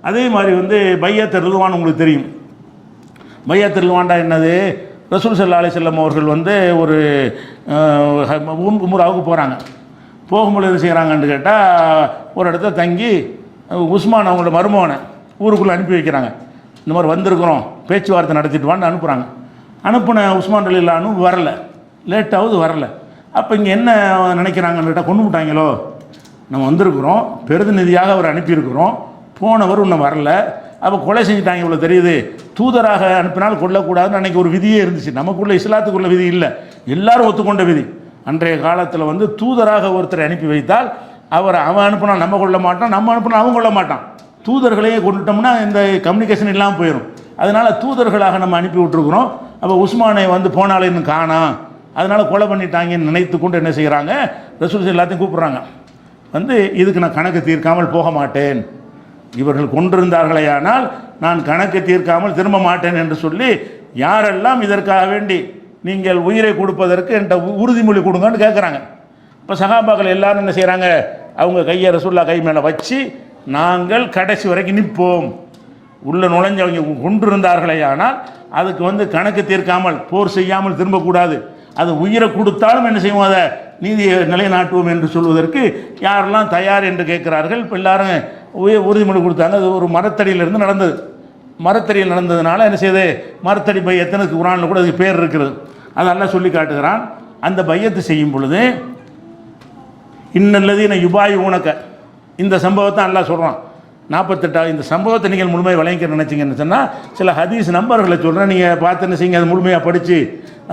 அதே மாதிரி வந்து பையத் ரிதுவான் உங்களுக்கு தெரியும். பையத் ரிதுவான்டா என்னது? ரசூல் ஸல்லல்லாஹு அலைஹி வஸல்லம் அவர்கள் வந்து ஒரு உம்ராவுக்கு போகிறாங்க. போகும்போது எது செய்கிறாங்கன்னு கேட்டால், ஒரு இடத்துல தங்கி உஸ்மான் அவங்களோட மருமகனை ஊருக்குள்ளே அனுப்பி வைக்கிறாங்க. இந்த மாதிரி வந்திருக்கிறோம், பேச்சுவார்த்தை நடத்திட்டு வான்னு அனுப்புகிறாங்க. அனுப்பின உஸ்மான் ரலியல்லாஹு அன்ஹு வரல, லேட்டாவது வரல. அப்போ இங்கே என்ன நினைக்கிறாங்கன்னு கேட்டால், கொண்டு விட்டாங்களோ, நம்ம வந்திருக்கிறோம், பிரதிநிதியாக அவர் அனுப்பியிருக்கிறோம், போனவர் இன்னும் வரல, அப்போ கொலை செஞ்சுட்டாங்க இவ்வளோ தெரியுது, தூதராக அனுப்பினால் கொல்லக்கூடாதுன்னு அன்றைக்கி ஒரு விதியே இருந்துச்சு. நமக்குள்ள இஸ்லாத்துக்குள்ள விதி இல்லை, எல்லாரும் ஒத்துக்கொண்ட விதி. அன்றைய காலத்தில் வந்து தூதராக ஒருத்தரை அனுப்பி வைத்தால் அவன் அனுப்பினா நம்ம கொள்ள மாட்டான், நம்ம அனுப்பினா அவன் கொள்ள மாட்டான். தூதர்களையே கொண்டுட்டோம்னா இந்த கம்யூனிகேஷன் இல்லாமல் போயிடும். அதனால் தூதர்களாக நம்ம அனுப்பி விட்டுருக்குறோம். அப்போ உஸ்மானை வந்து போனாலே இன்னும் காணாம், அதனால் கொலை பண்ணிட்டாங்கன்னு நினைத்து கொண்டு என்ன செய்கிறாங்க, ரசூல் எல்லாத்தையும் கூப்பிட்றாங்க. வந்து இதுக்கு நான் கணக்கு தீர்க்காமல் போக மாட்டேன், இவர்கள் கொண்டிருந்தார்களே ஆனால் நான் கணக்கு தீர்க்காமல் திரும்ப மாட்டேன் என்று சொல்லி, யாரெல்லாம் இதற்காக வேண்டி நீங்கள் உயிரை கொடுப்பதற்கு என்கிட்ட உறுதிமொழி கொடுங்கன்னு கேட்குறாங்க. இப்போ சஹாபாக்கள் எல்லாரும் என்ன செய்கிறாங்க, அவங்க கையை ரசூலுல்லாஹ் கை மேலே வச்சு, நாங்கள் கடைசி வரைக்கும் நிற்போம், உள்ள நுழைஞ்சவங்க கொண்டிருந்தார்களே ஆனால் அதுக்கு வந்து கணக்கு தீர்க்காமல் போர் செய்யாமல் திரும்பக்கூடாது, அது உயிரை கொடுத்தாலும் என்ன செய்வோம், அதை நீதியை நிலைநாட்டுவோம் என்று சொல்வதற்கு யாரெல்லாம் தயார் என்று கேட்கிறார்கள். இப்போ எல்லாரும் உறுதிமொழி கொடுத்தாங்க. அது ஒரு மரத்தடியிலிருந்து நடந்தது. மரத்தடியில் நடந்ததுனால என்ன செய்யுது, மரத்தடி பையத்தனுக்கு குர்ஆனில் கூட அதுக்கு பேர் இருக்கிறது. அதெல்லாம் சொல்லி காட்டுகிறான். அந்த பையத்து செய்யும் பொழுது இன்னல்லதீன யுபாயி ஊனக்க, இந்த சம்பவத்தை அல்லாஹ் சொல்கிறான். 48 இந்த சம்பவத்தை நீங்கள் முழுமையாக வழங்கிக்க நினச்சிங்கன்னு சொன்னால் சில ஹதீஸ் நம்பர்களை சொல்கிறேன், நீங்கள் பார்த்து என்ன செய்யுங்க, அது முழுமையாக படித்து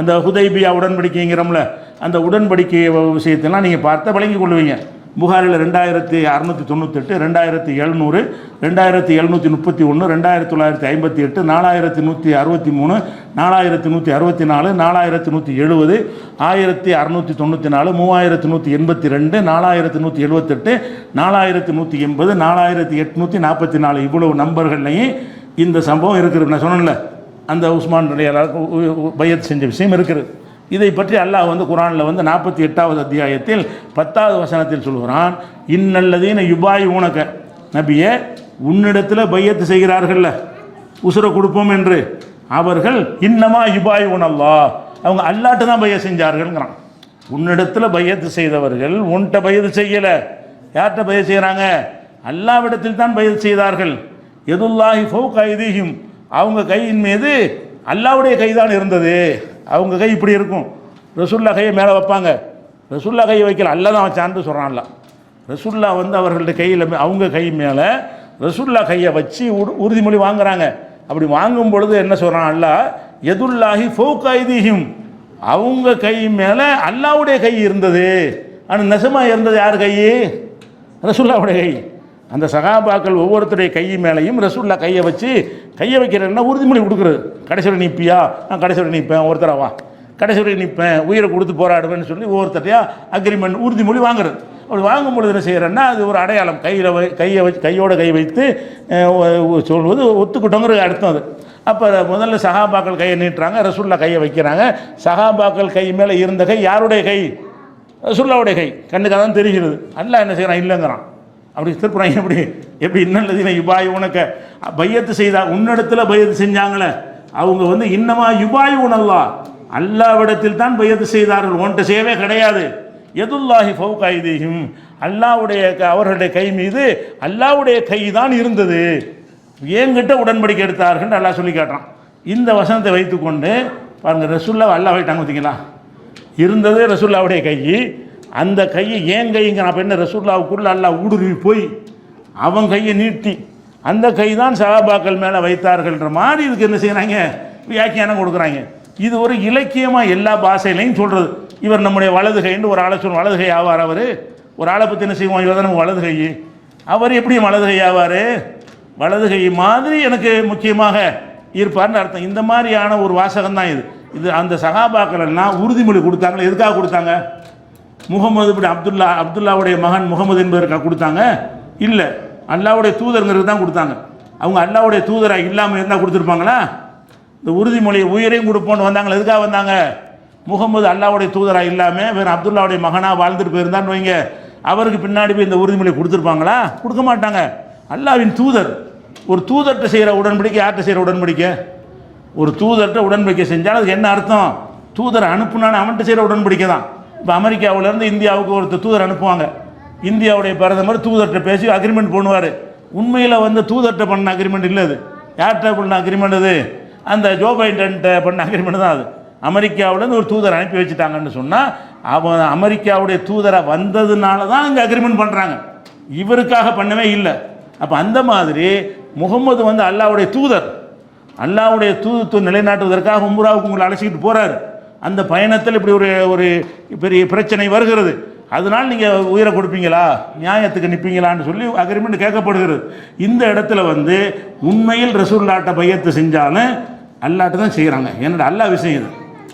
அந்த ஹுதைபியா உடன்படிக்கைங்கிறோம்ல, அந்த உடன்படிக்கை விஷயத்தெல்லாம் நீங்கள் பார்த்து வழங்கி கொள்வீங்க. புகாரில் 2698, 2700, 2731, 2958, 4163, 4164, 4170, 1694, 3182, 4178, 4180, 4844, இவ்வளவு நம்பர்கள்லையும் இந்த சம்பவம் இருக்குது. நான் சொன்னேன்ல, அந்த உஸ்மான் ரலியல்லாஹு பையத் செஞ்ச விஷயம் இருக்குது. இதை பற்றி அல்லாஹ் வந்து குர்ஆனில் வந்து 48வது அத்தியாயத்தில் 10வது வசனத்தில் சொல்கிறான், இன்னல்லதீன யுபாயி ஊனக்க, நபியே உன்னிடத்தில் பையத்து செய்கிறார்கள்ல, உசுரை கொடுப்போம் என்று, அவர்கள் இன்னமா யுபாயி ஊனல்லாஹ், அவங்க அல்லாட்டு தான் பையத் செஞ்சார்கள்ங்கிறான். உன்னிடத்தில் பையத்து செய்தவர்கள் உன்கிட்ட பையத்து செய்யலை, யார்கிட்ட பையத் செய்கிறாங்க, அல்லாவிடத்தில் தான் பையத் செய்தார்கள். யதுல்லாஹி ஃபௌக ஐதீஹிம், அவங்க கையின் மீது அல்லாவுடைய கை தான் இருந்தது. அவங்க கை இப்படி இருக்கும், ரசூலுல்லாஹ் கையை மேலே வைப்பாங்க, ரசூலுல்லாஹ் கையை வைக்கல, அல்லா தான் வச்சான்னு சொல்கிறான்ல. ரசூலுல்லாஹ் வந்து அவர்கள்ட்ட கையில் அவங்க கை மேலே ரசூலுல்லாஹ் கையை வச்சு உறுதிமொழி வாங்குறாங்க. அப்படி வாங்கும் பொழுது என்ன சொல்கிறான் அல்லாஹ், யதுல்லாஹி ஃபௌக ஐதீஹிம், அவங்க கை மேலே அல்லாவுடைய கை இருந்தது. ஆனால் நெசமாக இருந்தது யார் கை, ரசூலுல்லாஹ்வுடைய கை. அந்த சகாபாக்கள் ஒவ்வொருத்தருடைய கை மேலேயும் ரசூலுல்லாஹ் கையை வச்சு, கையை வைக்கிறேன்னா உறுதிமொழி கொடுக்குறது. கடைசி வரை நிற்பியா, நான் கடைசி வரை நிற்பேன், ஒருத்தரவா கடைசி வரை நிற்பேன், உயிரை கொடுத்து போராடுவேன்னு சொல்லி ஒவ்வொருத்தரையா அக்ரிமெண்ட் உறுதிமொழி வாங்குறது. அப்படி வாங்கும் பொழுது என்ன செய்கிறேன்னா, அது ஒரு அடையாளம். கையை வச்சு கையோட கை வைத்து சொல்வது ஒத்துக்கிட்டோங்கிறது அர்த்தம் அது. அப்போ முதல்ல சகாபாக்கள் கையை நீட்டுறாங்க, ரசூலுல்லாஹ் கையை வைக்கிறாங்க. சகாபாக்கள் கை மேலே இருந்த கை யாருடைய கை, ரசூலுல்லாஹ்வுடைய கை. கண்ணுக்காக தான் தெரிகிறது. அல்லாஹ் என்ன செய்கிறான், இல்லைங்கிறான். அப்படி திருப்புறாங்க. எப்படி இன்னல்லதீன யுபாயி ஊனக்க, பையத்து செய்தா உன்னிடத்தில் பையத்து செஞ்சாங்களே, அவங்க வந்து இன்னமா யுபாயி ஊனல்லாஹ், அல்லாவிடத்தில் தான் பையத்து செய்தார்கள், உன்கிட்ட செய்யவே கிடையாது. யதுல்லாஹி ஃபௌக ஐதீஹிம், அல்லாவுடைய அவர்களுடைய கை மீது அல்லாவுடைய கை தான் இருந்தது, ஏங்கிட்ட உடன்படிக்கை எடுத்தார்கள் அல்லாஹ் சொல்லி காட்டுறான். இந்த வசனத்தை வைத்துக்கொண்டு பாருங்கள், ரசூலுல்லாஹ் அல்லாஹ் வைட்டாங்க பார்த்தீங்களா, இருந்தது ரசூலுல்லாஹ்வுடைய கை, அந்த கையை ஏன் கைங்க, அப்போ என்ன ரசூலுல்லாஹ்வுக்குள்ள அல்லாஹ் ஊடுருவி போய் அவன் கையை நீட்டி அந்த கை தான் சஹாபாக்கள் மேலே வைத்தார்கள்ன்ற மாதிரி இதுக்கு என்ன செய்கிறாங்க, வியாக்கியானம் கொடுக்குறாங்க. இது ஒரு இலக்கியமாக எல்லா பாஷையிலையும் சொல்கிறது. இவர் நம்முடைய வலது கைன்னு ஒரு ஆளை சொல்லுவோம், வலது கை ஆவார் அவர். ஒரு ஆளை பற்றி என்ன செய்வோம், இவர் தான் நம்ம வலது கை, அவர் எப்படி வலது கை ஆவார், வலது கை மாதிரி எனக்கு முக்கியமாக இருப்பார்னு அர்த்தம். இந்த மாதிரியான ஒரு வாசகம் தான் இது. இது அந்த சஹாபாக்கள் எல்லாம் உறுதிமொழி கொடுத்தாங்களே, எதுக்காக கொடுத்தாங்க, முகமது இப்படி அப்துல்லாவுடைய மகன் முகமது என்பதற்காக கொடுத்தாங்க இல்லை, அல்லாவுடைய தூதருங்கிறது தான் கொடுத்தாங்க. அவங்க அல்லாவுடைய தூதராக இல்லாமல் இருந்தால் கொடுத்துருப்பாங்களா, இந்த உறுதிமொழியை உயிரையும் கொடுப்போன்னு வந்தாங்களே, எதுக்காக வந்தாங்க, முகமது அல்லாவுடைய தூதராக இல்லாமல் வேறு அப்துல்லாவுடைய மகனாக வாழ்ந்துட்டு போயிருந்தான்னு வைங்க, அவருக்கு பின்னாடி போய் இந்த உறுதிமொழியை கொடுத்துருப்பாங்களா, கொடுக்க மாட்டாங்க. அல்லாவின் தூதர் ஒரு தூதர்கிட்ட செய்கிற உடன்படிக்கை யார்கிட்ட செய்கிற உடன்படிக்கை? ஒரு தூதர்கிட்ட உடன்படிக்கை செஞ்சால் அதுக்கு என்ன அர்த்தம்? தூதரை அனுப்புனான்னு அவன்கிட்ட செய்கிற உடன்படிக்கை தான். இப்போ அமெரிக்காவிலேருந்து இந்தியாவுக்கு ஒருத்தர் தூதர் அனுப்புவாங்க. இந்தியாவுடைய பிரதமர் தூதர்கிட்ட பேசி அக்ரிமெண்ட் பண்ணுவார். உண்மையில் வந்து தூதர்கிட்ட பண்ண அக்ரிமெண்ட் இல்லை, அது யார்கிட்ட பண்ண அக்ரிமெண்ட்? அது அந்த ஜோ பைடன்கிட்ட பண்ண அக்ரிமெண்ட் தான் அது. அமெரிக்காவிலேருந்து ஒரு தூதர் அனுப்பி வச்சுட்டாங்கன்னு சொன்னால் அவன் அமெரிக்காவுடைய தூதரை வந்ததுனால தான் இங்கே அக்ரிமெண்ட் பண்ணுறாங்க, இவருக்காக பண்ணவே இல்லை. அப்போ அந்த மாதிரி முகமது வந்து அல்லாவுடைய தூதர், அல்லாவுடைய தூதுத்துவம் நிலைநாட்டுவதற்காக உம்ராவுக்கு உங்களை அழைச்சிக்கிட்டு போகிறார். அந்த பயணத்தில் இப்படி ஒரு பெரிய பிரச்சனை வருகிறது. அதனால் நீங்கள் உயிரை கொடுப்பீங்களா, நியாயத்துக்கு நிற்பீங்களான்னு சொல்லி அக்ரிமெண்ட் கேட்கப்படுகிறது. இந்த இடத்துல வந்து உண்மையில் ரசூலுல்லாஹ்ட்ட பையத்து செஞ்சாலும் அல்லாட்ட தான் செய்கிறாங்க. என்னோட அல்லா விஷயம் இது,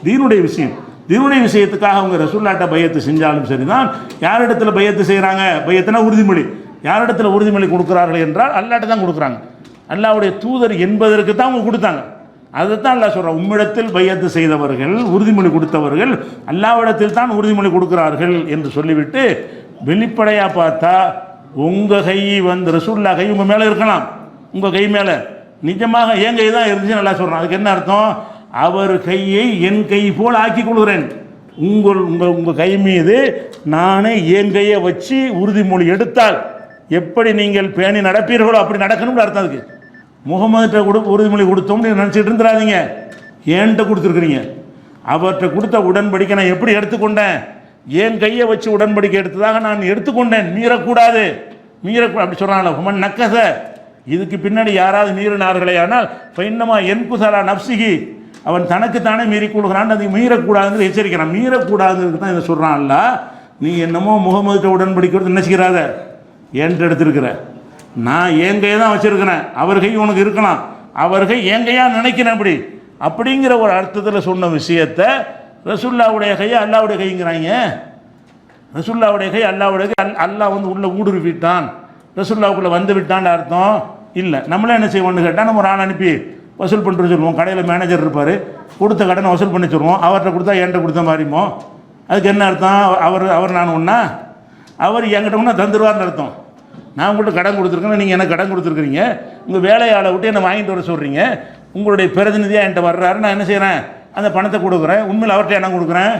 தீனுடைய விஷயம். தீனுடைய விஷயத்துக்காக அவங்க ரசூலுல்லாஹ்ட்ட பையத்து செஞ்சாலும் சரிதான். யாரிடத்துல பையத்து செய்கிறாங்க? பையத்துனா உறுதிமொழி. யாரிடத்துல உறுதிமொழி கொடுக்குறார்கள் என்றால் அல்லாட்ட தான் கொடுக்குறாங்க. அல்லாவுடைய தூதர் என்பதற்கு தான் அவங்க கொடுத்தாங்க. அதைத்தான் அல்லாஹ் சொல்கிறான், உம்மிடத்தில் பையத்து செய்தவர்கள், உறுதிமொழி கொடுத்தவர்கள் அல்லாவிடத்தில் தான் உறுதிமொழி கொடுக்கிறார்கள் என்று சொல்லிவிட்டு வெளிப்படையாக பார்த்தா உங்கள் கை வந்து ரசூலுல்லாஹ் கை உங்கள் மேலே இருக்கலாம், உங்கள் கை மேலே நிஜமாக என் கை தான் இருந்துச்சு நல்லா சொல்கிறான். அதுக்கு என்ன அர்த்தம்? அவர் கையை என் கை போல் ஆக்கி கொள்கிறேன். உங்கள் கை மீது நானே என் கையை வச்சு உறுதிமொழி எடுத்தால் எப்படி நீங்கள் பேணி நடப்பீர்களோ அப்படி நடக்கணும்னு அர்த்தம். அதுக்கு முகமதுகிட்ட உறுதிமொழி கொடுத்தோம்னு நீங்கள் நினச்சிட்டு இருந்துடாதீங்க. ஏன்ட்ட கொடுத்துருக்குறீங்க, அவர்கிட்ட கொடுத்த உடன்படிக்கை நான் எப்படி எடுத்துக்கொண்டேன்? என் கையை வச்சு உடன்படிக்கை எடுத்ததாக நான் எடுத்துக்கொண்டேன். மீறக்கூடாது, அப்படி சொல்கிறாங்களா ஹுமன் நக்கச. இதுக்கு பின்னாடி யாராவது மீறினார்களே ஆனால் பைன்னமா என் குசலா நப்சிகி, அவன் தனக்குத்தானே மீறி கொள்கிறான். அது மீறக்கூடாதுன்னு எச்சரிக்கிறான். மீறக்கூடாதுன்னு தான் இதை சொல்கிறான்ல. நீ என்னமோ முகமதுகிட்ட உடன்படிக்கிறது என்ன செய்கிறாத, ஏன்ட்டு எடுத்திருக்கிற, நான் என் கையை தான் வச்சுருக்கிறேன், அவர் கை உனக்கு இருக்கலாம், அவர் கை என் கையாக நினைக்கிறேன் அப்படிங்கிற ஒரு அர்த்தத்தில் சொன்ன விஷயத்தை ரசூலுல்லாஹ்வுடைய கையை அல்லாவுடைய கைங்கிறாங்க. ரசூலுல்லாஹ்வுடைய கை அல்லாவுடைய கை, அல்லாஹ் வந்து உள்ளே ஊடுருவிட்டான், ரசூலுல்லாஹ்வுக்குள்ளே வந்து விட்டான்னு அர்த்தம் இல்லை. நம்மளே என்ன செய்வோம்னு கேட்டால் நம்ம ஒரு ஆள் அனுப்பி வசூல் பண்ணிட்டு சொல்லுவோம். கடையில் மேனேஜர் இருப்பார், கொடுத்த கடனை வசூல் பண்ணி சொல்லுவோம். அவர்கிட்ட கொடுத்தா என்கிட்ட கொடுத்த மாதிரிமோ. அதுக்கு என்ன அர்த்தம்? அவர் நான் ஒன்றா, அவர் என்கிட்ட ஒன்றா தந்துடுவார்னு அர்த்தம். நான் உங்கள்கிட்ட கடன் கொடுத்துருக்கேன், நீங்கள் எனக்கு கடன் கொடுத்துருக்குறீங்க, உங்கள் வேலையாளை விட்டு என்னை வாங்கிட்டு வர சொல்கிறீங்க, உங்களுடைய பிரதிநிதியாக என்கிட்ட வர்றாரு, நான் என்ன செய்கிறேன், அந்த பணத்தை கொடுக்குறேன். உண்மையில் அவர்கிட்ட என்ன கொடுக்குறேன்?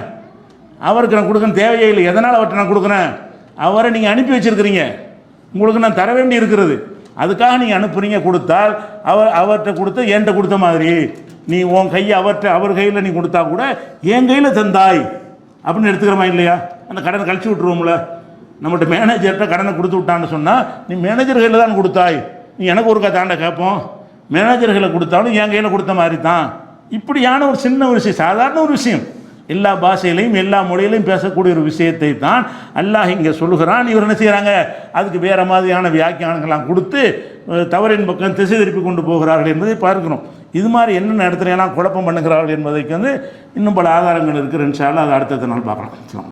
அவருக்கு நான் கொடுக்கணும் தேவையே இல்லை. எதனால் அவர்கிட்ட நான் கொடுக்குறேன்? அவரை நீங்கள் அனுப்பி வச்சுருக்கிறீங்க, உங்களுக்கு நான் தர வேண்டி இருக்கிறது, அதுக்காக நீங்கள் அனுப்புறீங்க. கொடுத்தால் அவர்கிட்ட கொடுத்த என்கிட்ட கொடுத்த மாதிரி நீ உன் கையை அவர் கையில் நீ கொடுத்தா கூட என் கையில் தந்தாய் அப்படின்னு எடுத்துக்கிறோமா இல்லையா? அந்த கடனை கழிச்சு விட்ருவோம்ல. நம்மகிட்ட மேனேஜர்கிட்ட கடனை கொடுத்து விட்டான்னு சொன்னால் நீ மேனேஜர் கையில் தான் கொடுத்தாய், நீ எனக்கு ஒருக்கா தாண்ட கேட்போம். மேனேஜர்களை கொடுத்தாலும் என் கையில் கொடுத்த மாதிரி தான். இப்படியான ஒரு சின்ன ஒரு விஷயம், சாதாரண ஒரு விஷயம், எல்லா பாஷையிலையும் எல்லா மொழியிலையும் பேசக்கூடிய ஒரு விஷயத்தை தான் அல்லாஹ் இங்கே சொல்லுகிறான். இவர் என்ன செய்கிறாங்க? அதுக்கு வேறு மாதிரியான வியாக்கியானங்கள்லாம் கொடுத்து தவறின் பக்கம் திசை திருப்பி கொண்டு போகிறார்கள் என்பதை பார்க்கணும். இது மாதிரி என்னென்ன இடத்துல எல்லாம் குழப்பம் பண்ணுகிறார்கள் என்பதைக்கு வந்து இன்னும் பல ஆதாரங்கள் இருக்குது. இன்ஷா அல்லாஹ் அதை அடுத்த நாள் பார்க்கலாம்.